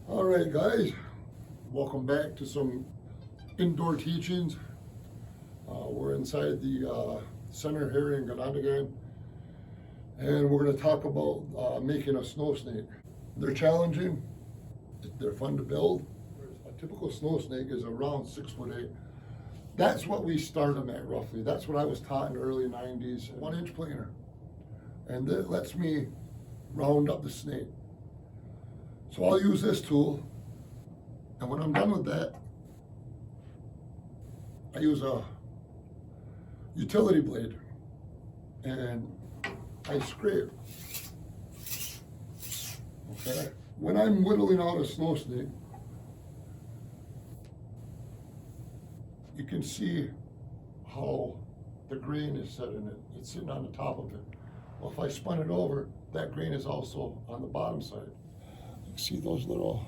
All right, guys, welcome back to some indoor teachings. We're inside the center here in Hodinöhsö, and we're going to talk about making a snow snake. They're challenging, they're fun to build. A typical snow snake is around 6'8". That's what we start them at roughly. That's what I was taught in the early 90s, 1-inch planer. And that lets me round up the snake. So I'll use this tool, and when I'm done with that, I use a utility blade, and I scrape. Okay? When I'm whittling out a snow snake, you can see how the grain is set in it. It's sitting on the top of it. Well, if I spun it over, that grain is also on the bottom side. See those little.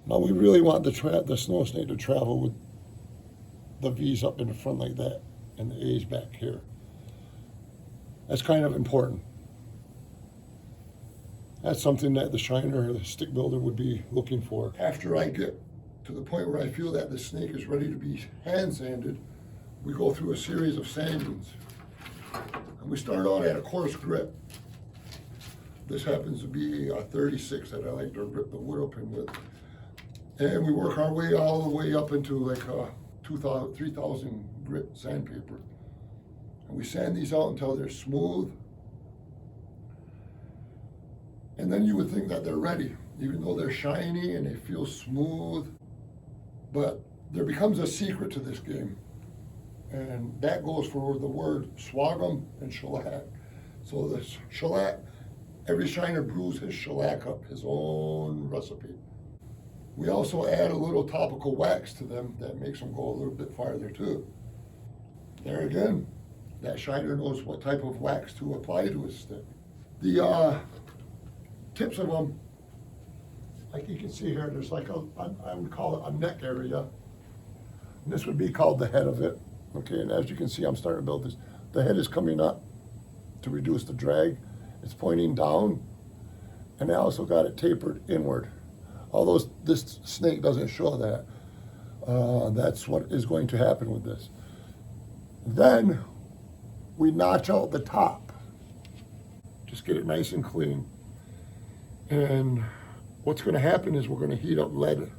Now we really want the snow snake to travel with the V's up in the front like that and the A's back here. That's kind of important. That's something that the shiner or the stick builder would be looking for. After I get to the point where I feel that the snake is ready to be hand sanded, we go through a series of sandings. And we start out at a coarse grit. This happens to be a 36 that I like to rip the wood open with. And we work our way all the way up into like a 3,000 grit sandpaper. And we sand these out until they're smooth. And then you would think that they're ready, even though they're shiny and they feel smooth. But there becomes a secret to this game. And that goes for the word swagum and shellac. So the shellac, every shiner brews his shellac up, his own recipe. We also add a little topical wax to them that makes them go a little bit farther too. There again, that shiner knows what type of wax to apply to his stick. The tips of them, like you can see here, there's like I would call it a neck area. And this would be called the head of it. Okay, and as you can see, I'm starting to build this. The head is coming up to reduce the drag. It's pointing down, and I also got it tapered inward. Although this snake doesn't show that, that's what is going to happen with this. Then we notch out the top. Just get it nice and clean. And what's going to happen is we're going to heat up lead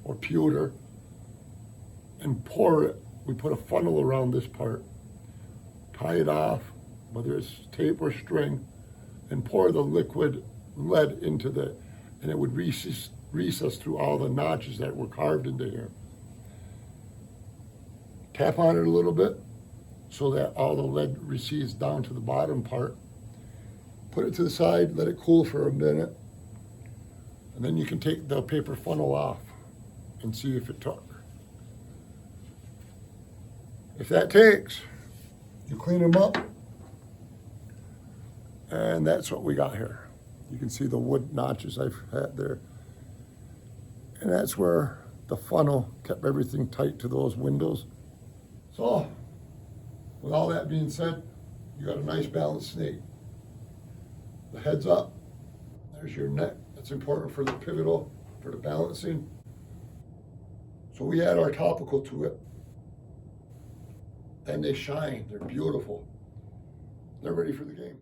or pewter and pour it. We put a funnel around this part, tie it off, whether it's tape or string, and pour the liquid lead into and it would recess through all the notches that were carved into here. Tap on it a little bit so that all the lead recedes down to the bottom part. Put it to the side, let it cool for a minute, and then you can take the paper funnel off and see if it took. If that takes, you clean them up, and that's what we got here. You can see the wood notches I've had there. And that's where the funnel kept everything tight to those windows. So, with all that being said, you got a nice balanced snake. The head's up, there's your neck. That's important for the pivotal, for the balancing. So we add our topical to it. And they shine, they're beautiful. They're ready for the game.